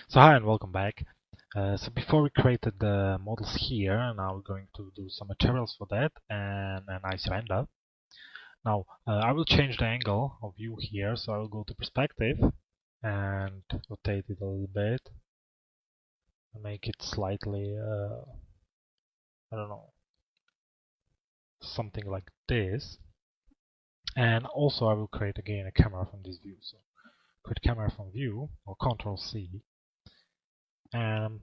So hi and welcome back. So before we created the models here, now we're going to do some materials for that and a nice render. Now I will change the angle of view here, so I will go to perspective and rotate it a little bit and make it slightly, I don't know, something like this. And also I will create again a camera from this view. So create camera from view or Control C. And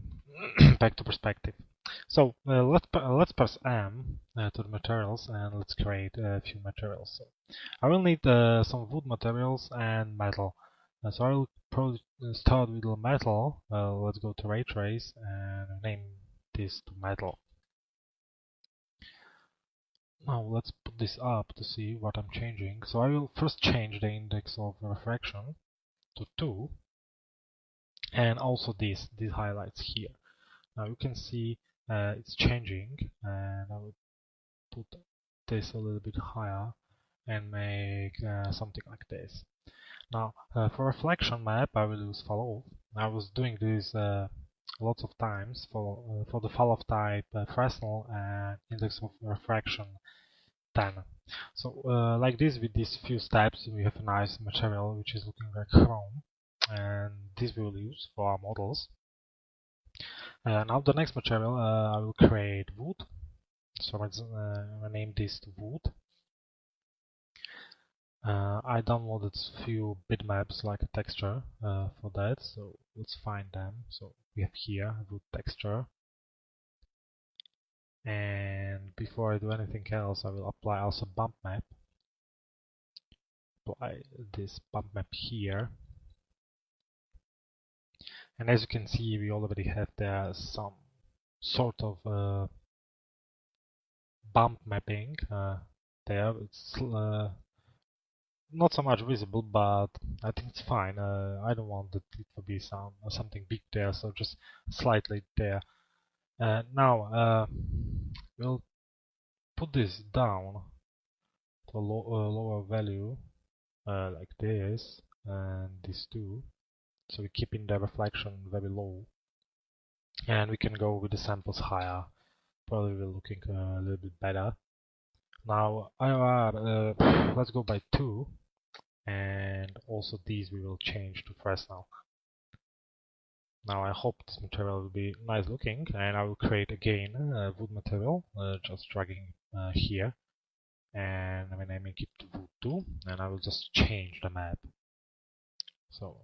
back to perspective. So let's press M to the materials and let's create a few materials. So I will need some wood materials and metal. So I will start with the metal. Let's go to ray trace and name this to metal. Now let's put this up to see what I'm changing. So I will first change the index of refraction to 2, and also these highlights here. Now you can see it's changing, and I will put this a little bit higher and make something like this. Now for reflection map I will use fall-off. I was doing this lots of times for the fall-off type Fresnel and index of refraction 10. So like this, with these few steps we have a nice material which is looking like chrome, and this we will use for our models. Now the next material I will create wood. So let's rename this to wood. I downloaded a few bitmaps like a texture for that, so let's find them. So we have here wood texture. And before I do anything else, I will apply also bump map. Apply this bump map here. And as you can see, we already have there some sort of bump mapping there. It's not so much visible, but I think it's fine. I don't want it to be something big there, so just slightly there. Now we'll put this down to a lower value like this, and this too. So we're keeping the reflection very low, and we can go with the samples higher. Probably we're looking a little bit better. Now IOR, let's go by 2, and also these we will change to Fresnel. Now I hope this material will be nice looking, and I will create again wood material, just dragging here, and I'm naming it to wood 2, and I will just change the map. So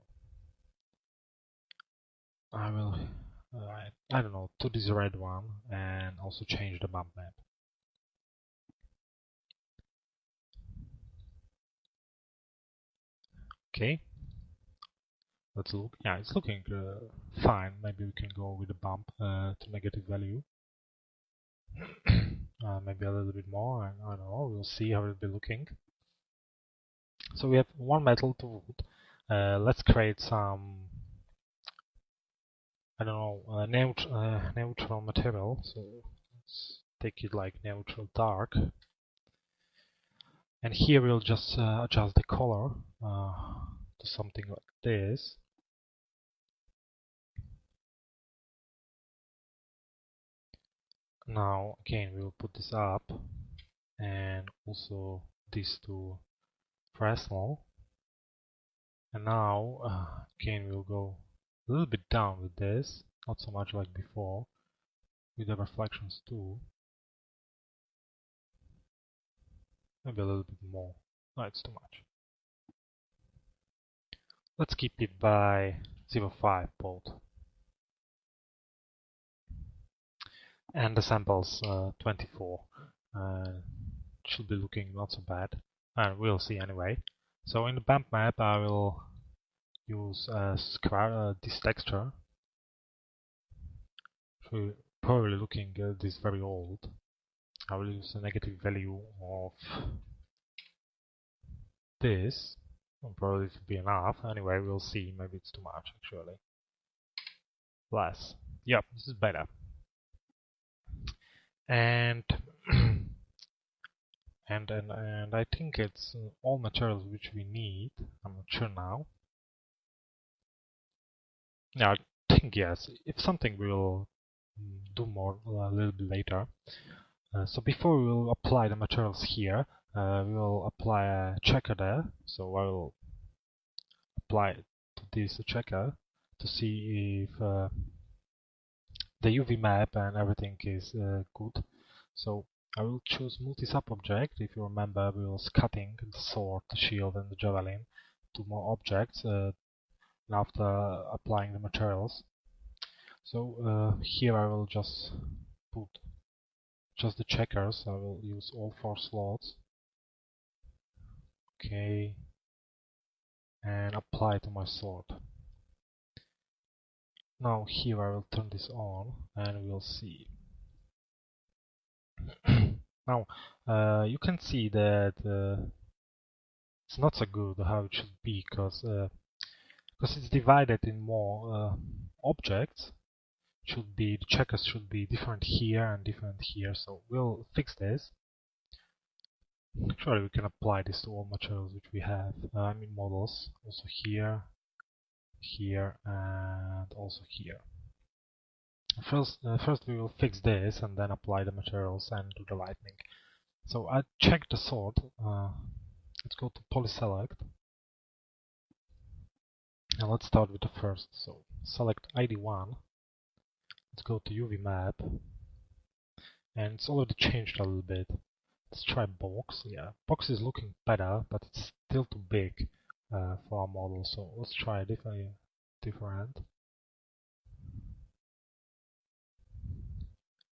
I will, I don't know, to this red one, and also change the bump map. Okay, let's look. Yeah, it's looking fine. Maybe we can go with a bump to negative value. Maybe a little bit more. I don't know. We'll see how it'll be looking. So we have one metal to wood. Let's create some, I don't know, neutral material. So let's take it like neutral dark. And here we'll just adjust the color to something like this. Now again we'll put this up, and also this to Fresnel. And now again we'll go a little bit down with this, not so much like before, with the reflections too. Maybe a little bit more. No, it's too much. Let's keep it by 0.5 both. And the samples 24. Should be looking not so bad. And we'll see anyway. So in the bump map I will use this texture. So probably looking this very old. I will use a negative value of this. Probably it will be enough. Anyway, we'll see. Maybe it's too much actually. Less. Yep, this is better. And and I think it's all materials which we need. I'm not sure now. Yeah, think yes. If something we'll do more a little bit later. So before we will apply the materials here, we will apply a checker there. So I will apply it to this checker to see if the UV map and everything is good. So I will choose multi-sub-object. If you remember, we was cutting the sword, the shield and the javelin to more objects after applying the materials. So here I will just put just the checkers. I will use all 4 slots. Okay, and apply to my sword. Now here I will turn this on and we'll see. Now you can see that it's not so good how it should be, because it's divided in more objects. The checkers should be different here and different here, so we'll fix this. Actually, we can apply this to all materials which we have. I mean models, also here, here, and also here. First we will fix this and then apply the materials and do the lightning. So I checked the sword. Let's go to polyselect. And let's start with the first. So select ID1. Let's go to UV map. And it's already changed a little bit. Let's try box. Yeah, box is looking better, but it's still too big for our model. So let's try different.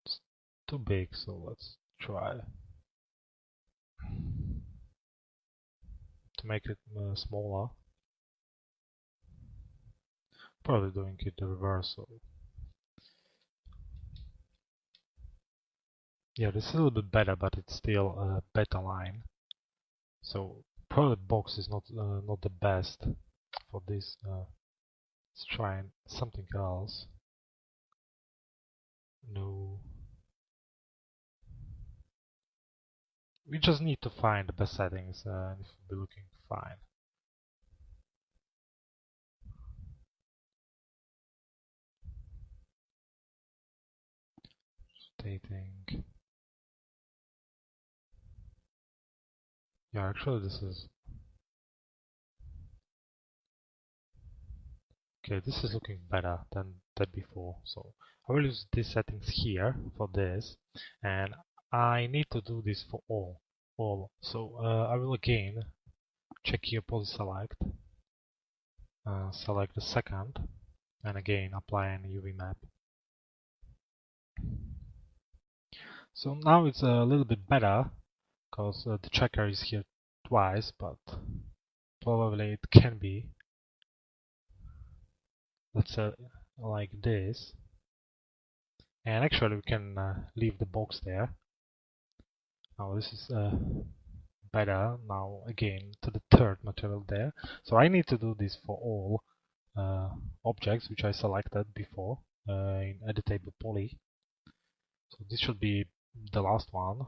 It's too big, so let's try to make it smaller. Probably doing it the reverse. So yeah, this is a little bit better, but it's still a beta line. So probably box is not the best for this. Let's try something else. No. We just need to find the best settings and it will be looking fine. Stating. Yeah, actually this is okay. This is looking better than that before. So I will use these settings here for this, and I need to do this for all. So I will again check here polyselect, select the second, and again apply an UV map. So now it's a little bit better because the checker is here twice, but probably it can be, let's say, like this. And actually we can leave the box there. Now this is better. Now again to the third material there. So I need to do this for all objects which I selected before in editable poly. So this should be the last one.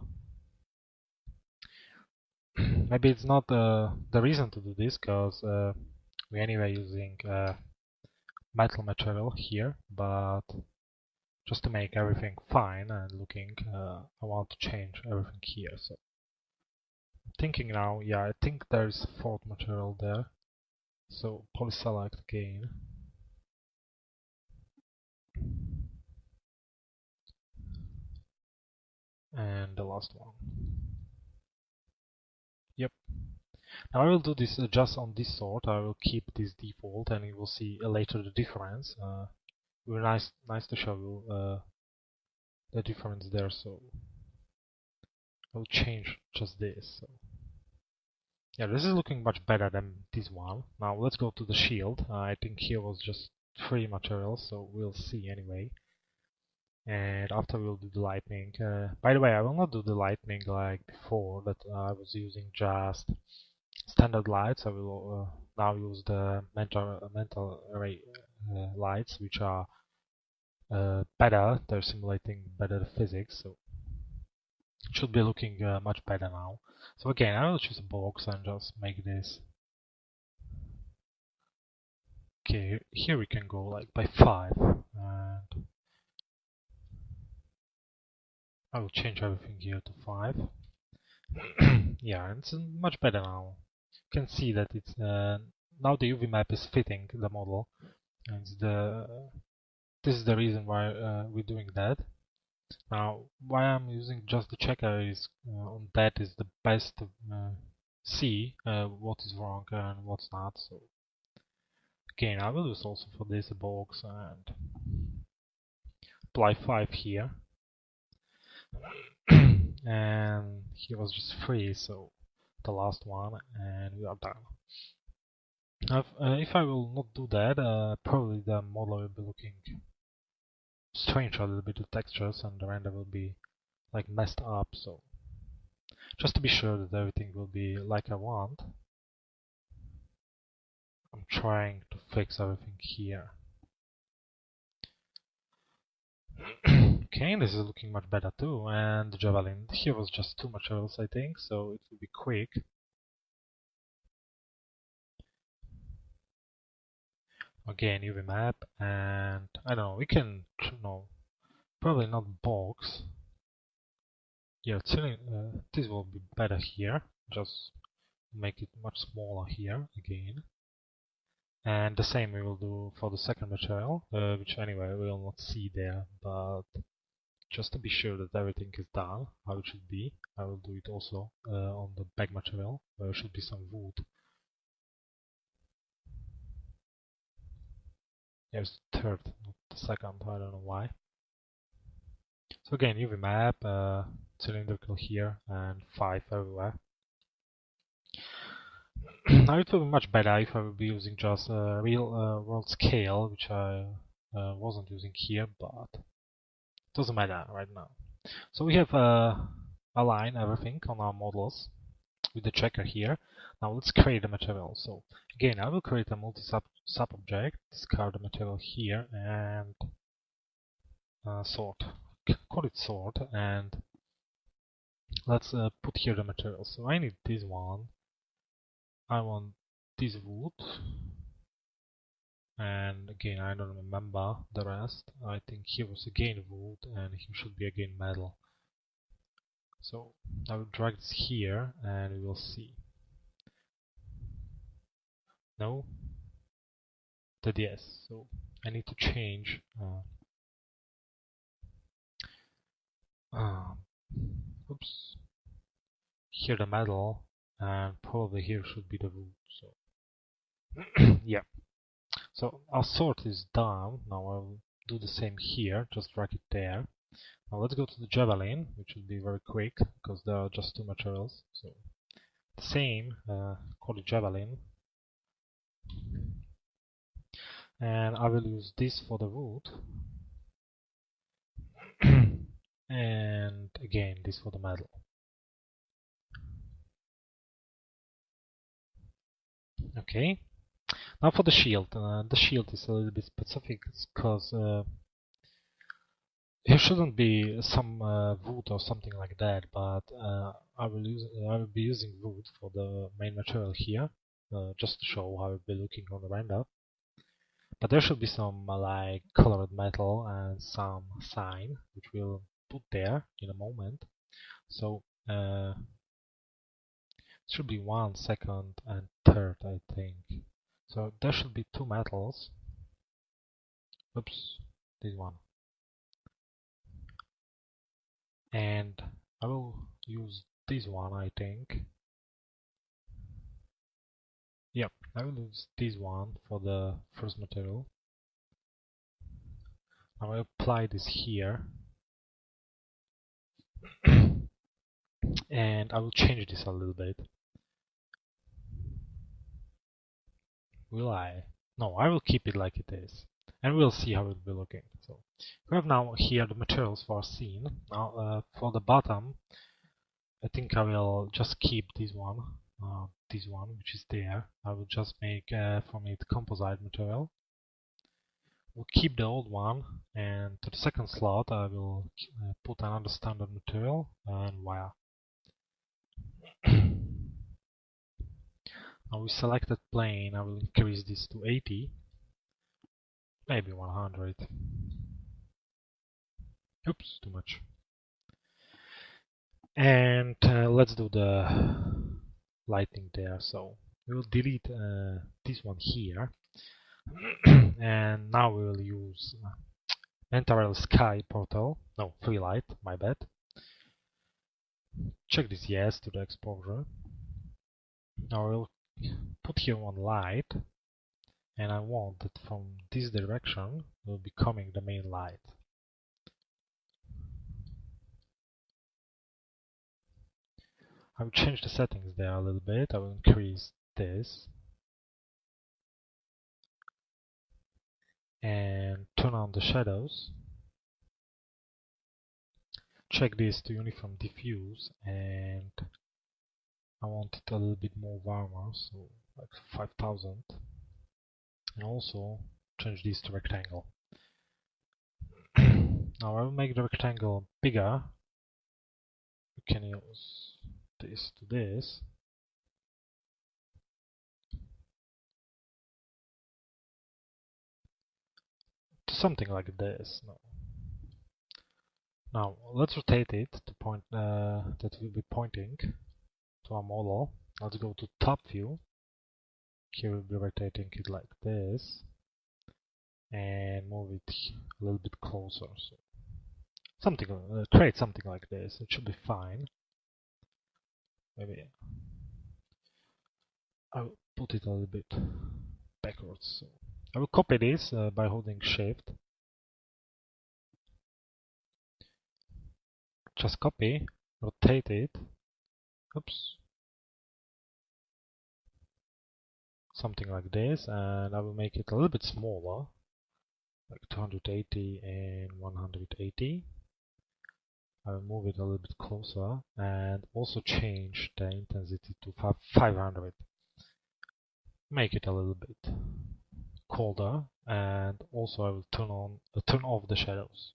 Maybe it's not the reason to do this, because we're anyway using metal material here, but just to make everything fine and looking, I want to change everything here. So I'm thinking now, yeah, I think there's a fourth material there. So polyselect again. And the last one. Yep. Now I will do this just on this sort. I will keep this default, and you will see later the difference. It will be nice to show you the difference there. So I'll change just this. So yeah, this is looking much better than this one. Now let's go to the shield. I think here was just 3 materials, so we'll see anyway. And after we'll do the lightning. By the way, I will not do the lightning like before, that I was using just standard lights. I will now use the mental array lights, which are better. They're simulating better physics, so it should be looking much better now. So again, I will choose a box and just make this. Okay, here we can go like by 5, and I will change everything here to 5. Yeah, it's much better now. You can see that it's now the UV map is fitting the model, and this is the reason why we're doing that. Now, why I'm using just the checker is on that is the best to see what is wrong and what's not. So again, I will use also for this box and apply 5 here. And here was just 3, so the last one, and we are done. Now, if I will not do that, probably the model will be looking strange a little bit with textures, and the render will be like messed up. So just to be sure that everything will be like I want, I'm trying to fix everything here. Okay, this is looking much better too, and the javelin. Here was just 2 materials, I think, so it will be quick. Again, UV map, and I don't know, we can, probably not box. Yeah, this will be better here, just make it much smaller here again. And the same we will do for the second material, which anyway we will not see there, but just to be sure that everything is done how it should be, I will do it also on the back material, where there should be some wood. There's the third, not the second, I don't know why. So again, UV map, cylindrical here, and 5 everywhere. Now it will be much better if I will be using just a real world scale, which I wasn't using here, but it doesn't matter right now. So we have aligned everything on our models with the checker here. Now let's create a material. So again, I will create a multi-sub-object, discard the material here, and sort. Call it sort, and let's put here the material. So I need this one. I want this wood, and again I don't remember the rest. I think here was again wood, and here should be again metal. So I will drag this here, and we will see. No, that yes. So I need to change. Oops. Here the metal, and probably here should be the wood. So yeah. So our sort is done. Now I'll do the same here, just drag it there. Now let's go to the javelin, which will be very quick, because there are just 2 materials. So the same, call it javelin. And I will use this for the wood. And again, this for the metal. Okay. Now for the shield. The shield is a little bit specific because here shouldn't be some wood or something like that, but I will be using wood for the main material here, just to show how it will be looking on the render. But there should be some like colored metal and some sign, which we'll put there in a moment. So it should be 1, 2nd, and 3rd, I think. So there should be 2 metals. Oops, this one. And I will use this one, I think. Yep, I will use this one for the first material. Now I apply this here. And I will change this a little bit. Will I? No, I will keep it like it is. And we'll see how it will be looking. So we have now here the materials for our scene. Now for the bottom, I think I will just keep this one, which is there. I will just make from it composite material. We'll keep the old one, and to the second slot I will put another standard material and wire. Now we selected plane, I will increase this to 80. maybe 100. Oops, too much. And let's do the lighting there. So we'll delete this one here, and now we will use Mental Sky Portal. No, free light, my bad. Check this yes to the exposure. Now we'll put here one light, and I want that from this direction will be coming the main light. I will change the settings there a little bit. I will increase this and turn on the shadows. Check this to uniform diffuse, and I want it a little bit more warmer, so like 5000. And also change this to rectangle. Now I will make the rectangle bigger. You can use this to this. To something like this. No. Now let's rotate it to point that will be pointing to our model. Let's go to top view. Here we'll be rotating it like this and move it a little bit closer. So something create something like this. It should be fine. Maybe I'll put it a little bit backwards. So I will copy this by holding Shift. Just copy, rotate it. Oops. Something like this, and I will make it a little bit smaller, like 280 and 180. I will move it a little bit closer and also change the intensity to 500. Make it a little bit colder, and also I will turn off the shadows.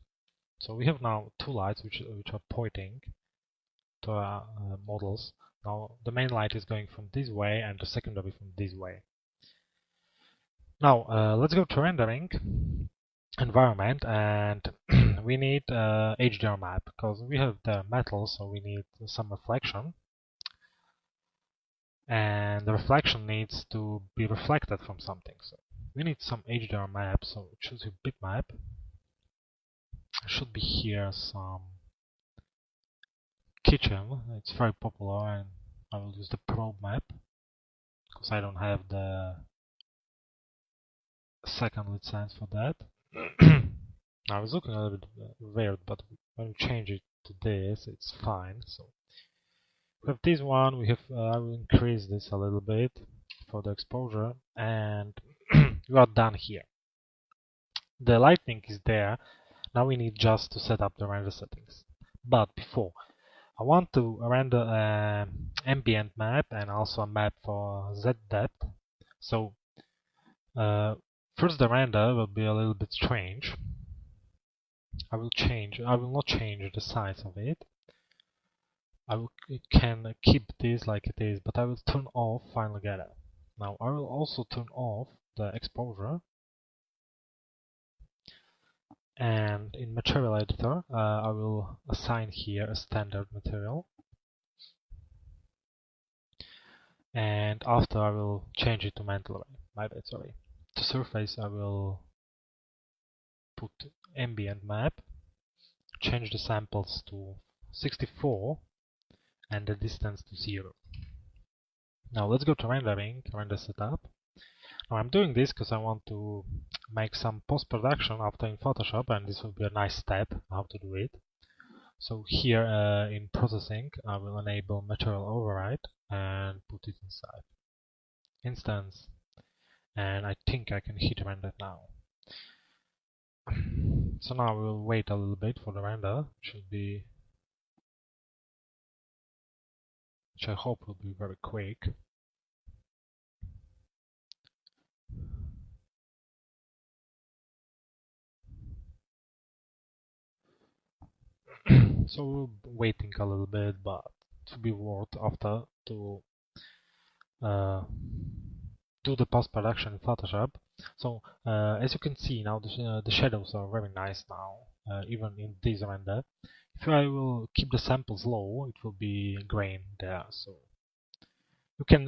So we have now two lights which are pointing to our models. Now the main light is going from this way and the secondary from this way. Now let's go to rendering environment, and we need HDR map because we have the metal, so we need some reflection, and the reflection needs to be reflected from something. So we need some HDR map, so choose your bitmap. Should be here some kitchen. It's very popular, and I will use the probe map because I don't have the second license for that. Now it's looking a little bit weird, but when we change it to this, it's fine. So we have this one. We have I will increase this a little bit for the exposure, and we are done here. The lighting is there. Now we need just to set up the render settings. But before, I want to render an ambient map and also a map for Z-Depth. So first the render will be a little bit strange. I will not change the size of it. Can keep this like it is, but I will turn off final gather. Now I will also turn off the exposure. And in material editor, I will assign here a standard material. And after I will change it to mental array. My bad, sorry. To surface, I will put ambient map, change the samples to 64 and the distance to 0. Now let's go to rendering, render setup. Now I'm doing this because I want to make some post-production after in Photoshop, and this will be a nice step how to do it. So here in processing, I will enable material override and put it inside instance, and I think I can hit render now. So now we'll wait a little bit for the render, which I hope will be very quick. So we'll be waiting a little bit, but to be worth after to do the post-production in Photoshop. So as you can see now, the shadows are very nice now, even in this render. If I will keep the samples low, it will be grain there. So you can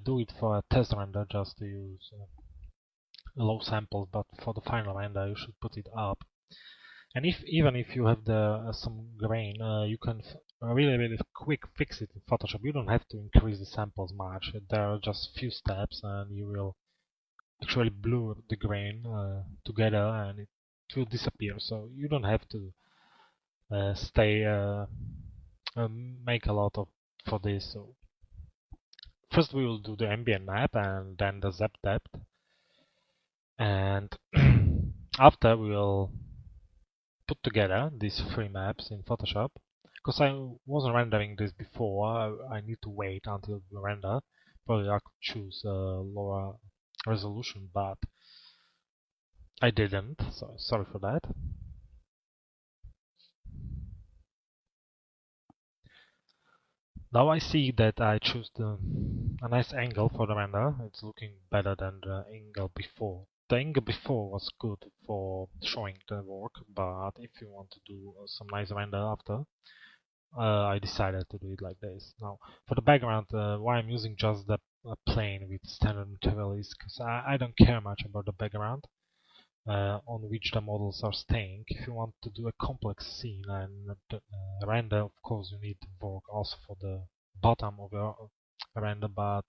do it for a test render just to use low samples, but for the final render you should put it up. And even if you have some grain, you can really quick fix it in Photoshop. You don't have to increase the samples much. There are just few steps, and you will actually blur the grain together, and it will disappear. So you don't have to make a lot of for this. So first we will do the ambient map and then the Z-Depth, and after we will put together these three maps in Photoshop. Because I wasn't rendering this before, I need to wait until we render. Probably I could choose a lower resolution, but I didn't, so sorry for that. Now I see that I chose a nice angle for the render. It's looking better than the angle before. The angle before was good for showing the work, but if you want to do some nice render after, I decided to do it like this. Now, for the background, why I'm using just the plane with standard material is because I don't care much about the background on which the models are staying. If you want to do a complex scene and render, of course, you need work also for the bottom of your render, but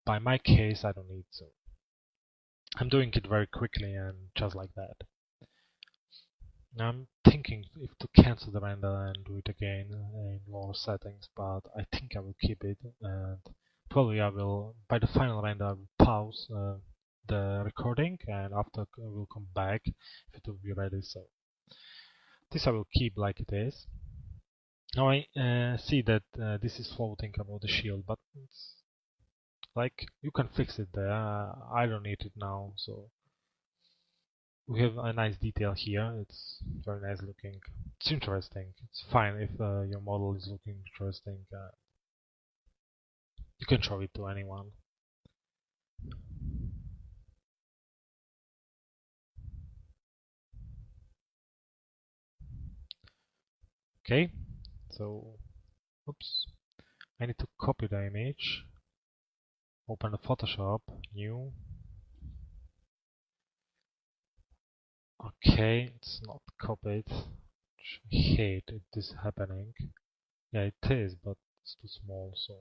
by my case, I don't need to. I'm doing it very quickly and just like that. Now I'm thinking if to cancel the render and do it again in lower settings, but I think I will keep it, and probably I will, by the final render, I will pause the recording, and after I will come back if it will be ready. So this I will keep like it is. Now I see that this is floating about the shield, but it's like you can fix it there. I don't need it now, so we have a nice detail here. It's very nice looking. It's interesting. It's fine if your model is looking interesting. You can show it to anyone. Okay, so oops, I need to copy the image. Open the Photoshop, new. Okay, it's not copied. I hate it this happening. Yeah, it is, but it's too small, so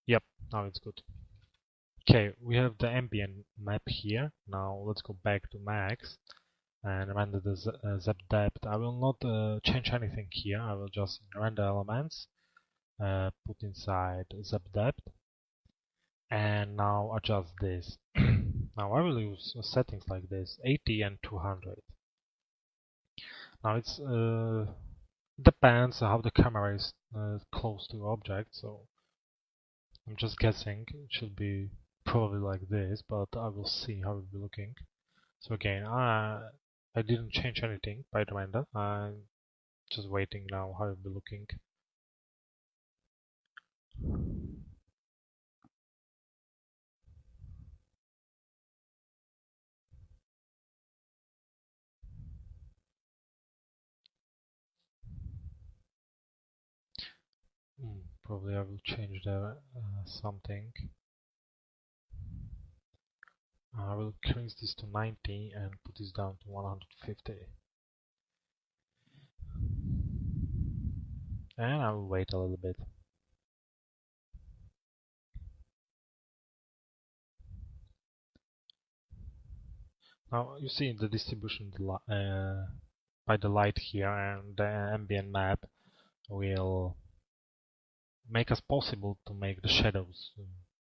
yep, now it's good. Okay, we have the ambient map here. Now let's go back to Max and render the Z-Depth. I will not change anything here. I will just render elements, put inside Z-Depth, and now adjust this. Now I will use settings like this, 80 and 200. Now it's depends how the camera is close to the object, so I'm just guessing it should be probably like this, but I will see how it will be looking. So again, I didn't change anything by the render. I'm just waiting now how it will be looking. Probably I will change the something. I will increase this to 90 and put this down to 150. And I will wait a little bit. Now you see the distribution by the light here, and the ambient map will make us possible to make the shadows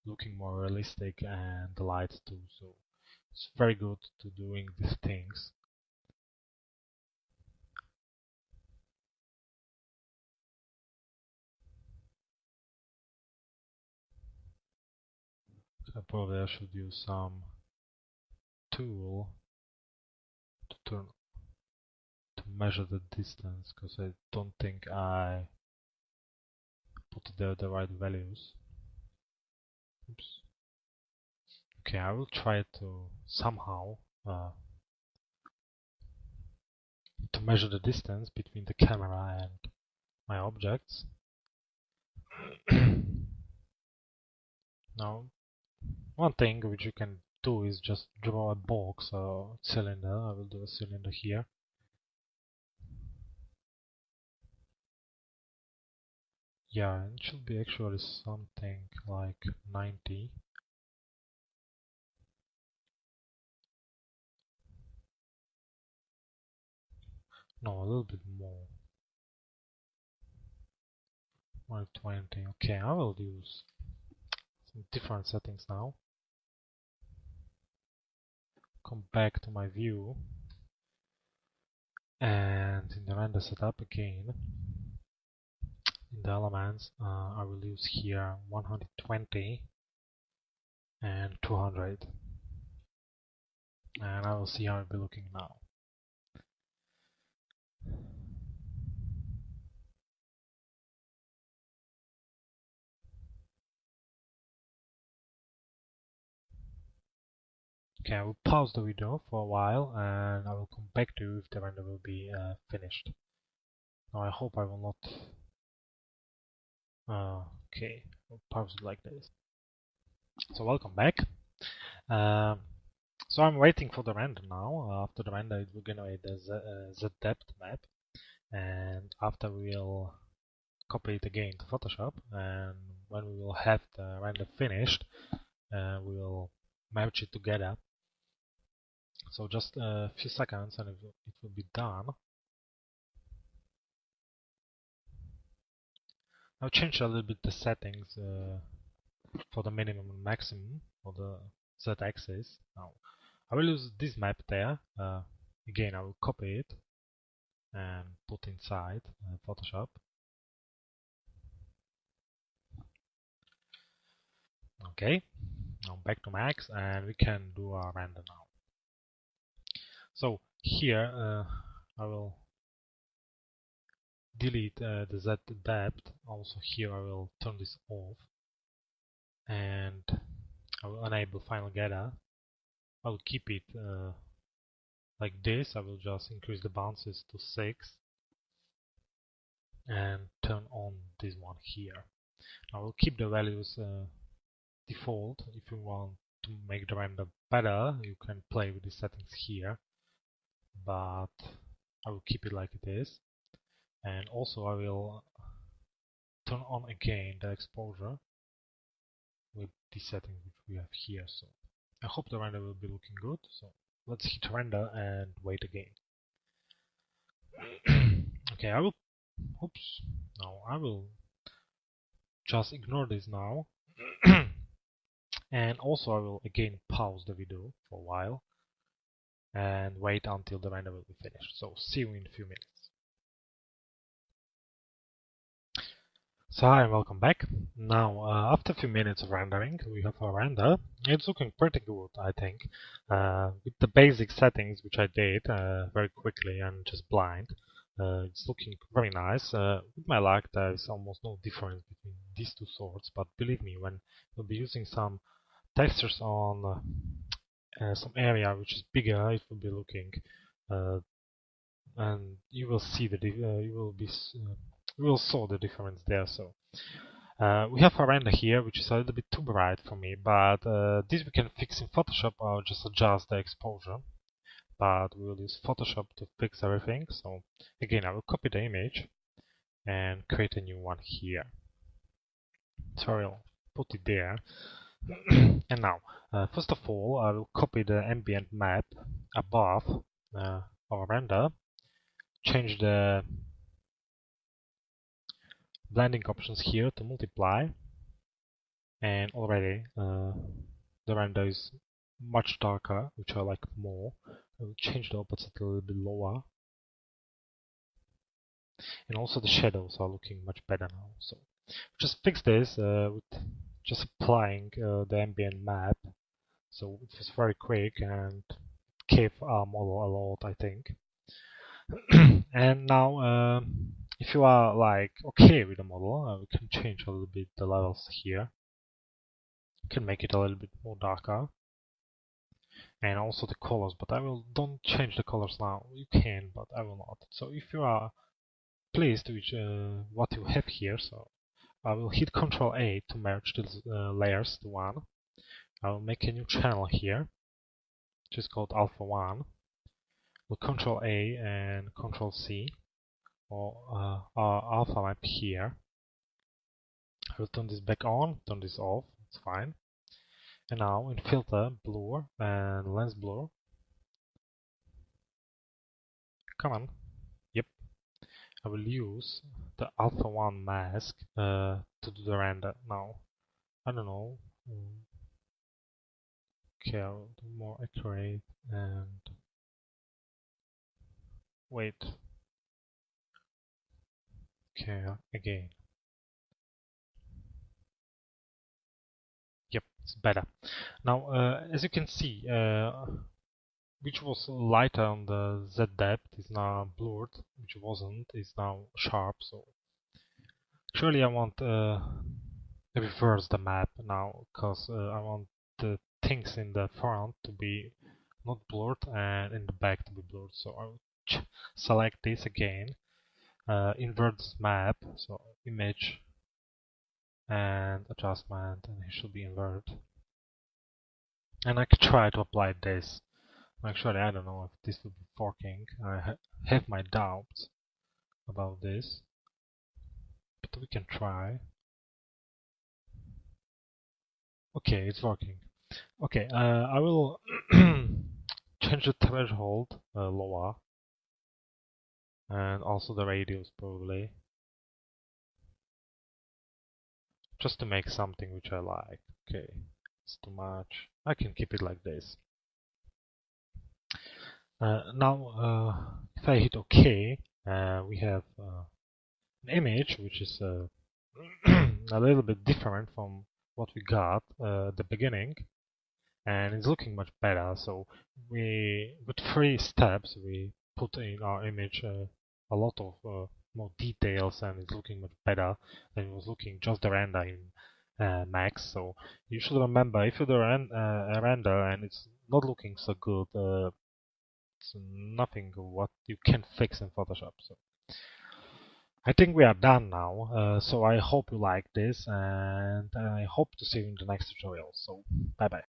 looking more realistic, and the lights too. So it's very good to doing these things. So probably I should use some tool to measure the distance, because I don't think I put the right values. Oops. Okay, I will try to somehow to measure the distance between the camera and my objects. Now, one thing which you can do is just draw a box or cylinder. I will do a cylinder here. Yeah, it should be actually something like 90. No, a little bit more. 120. Okay, I will use some different settings now. Come back to my view, and in the render setup again, in the elements, I will use here 120 and 200, and I will see how it will be looking now. Okay, I will pause the video for a while and I will come back to you if the render will be finished. Now I hope I will not... okay, I'll pause it like this. So welcome back. So I'm waiting for the render now. After the render it will generate the Z-Depth map, and after we'll copy it again to Photoshop, and when we will have the render finished, we will merge it together. So just a few seconds and it will be done. I'll change a little bit the settings for the minimum and maximum for the Z-axis. Now I will use this map there. Again, I will copy it and put inside Photoshop. Okay, now back to Max and we can do our render now. So here I will delete the Z-Depth. Also here I will turn this off and I will enable Final Gather. I will keep it like this. I will just increase the bounces to 6 and turn on this one here. I will keep the values default. If you want to make the render better, you can play with the settings here, but I will keep it like it is. And also I will turn on again the exposure with the settings which we have here. So I hope the render will be looking good. So let's hit render and wait again. Okay, I will just ignore this now. And also I will again pause the video for a while and wait until the render will be finished. So see you in a few minutes. So hi and welcome back. Now after a few minutes of rendering, we have our render. It's looking pretty good, I think, with the basic settings which I did very quickly and just blind. It's looking very nice. With my luck, there is almost no difference between these two sorts, but believe me, when you'll be using some textures on some area which is bigger, it will be looking, and you will see you will saw the difference there. So we have a render here which is a little bit too bright for me, but this we can fix in Photoshop or just adjust the exposure. But we will use Photoshop to fix everything. So again, I will copy the image and create a new one here. So I'll put it there. And now, first of all, I will copy the ambient map above our render, change the blending options here to multiply, and already the render is much darker, which I like more. I will change the opacity a little bit lower, and also the shadows are looking much better now. So just fix this with just applying the ambient map. So it was very quick and gave our model a lot, I think. And now if you are like okay with the model, we can change a little bit the levels here. Can make it a little bit more darker, and also the colors, but don't change the colors now. You can, but I will not. So if you are pleased with what you have here, so I will hit Ctrl A to merge these layers to one. I will make a new channel here, which is called Alpha 1. We'll Ctrl A and Ctrl C, or our alpha map here. I will turn this back on, turn this off, it's fine. And now in filter, blur and lens blur. Come on. Yep. I will use the Alpha 1 mask to do the render now. I don't know. Okay, I'll do more accurate and wait. Okay, again. Yep, it's better. Now, as you can see, which was lighter on the Z-Depth is now blurred, which wasn't is now sharp. So actually I want reverse the map now, because I want the things in the front to be not blurred and in the back to be blurred. So I will select this again, invert this map, so image and adjustment, and it should be inverted. And I could try to apply this. Actually, I don't know if this will be working. I have my doubts about this, but we can try. Okay, it's working. Okay, I will change the threshold lower, and also the radius probably, just to make something which I like. Okay, it's too much. I can keep it like this. Now, if I hit OK, we have an image which is a little bit different from what we got at the beginning, and it's looking much better. So with 3 steps, we put in our image a lot of more details, and it's looking much better than it was looking just the render in Max. So you should remember, if you do a render and it's not looking so good, it's nothing what you can fix in Photoshop. So I think we are done now. So I hope you like this, and I hope to see you in the next tutorial. So bye bye.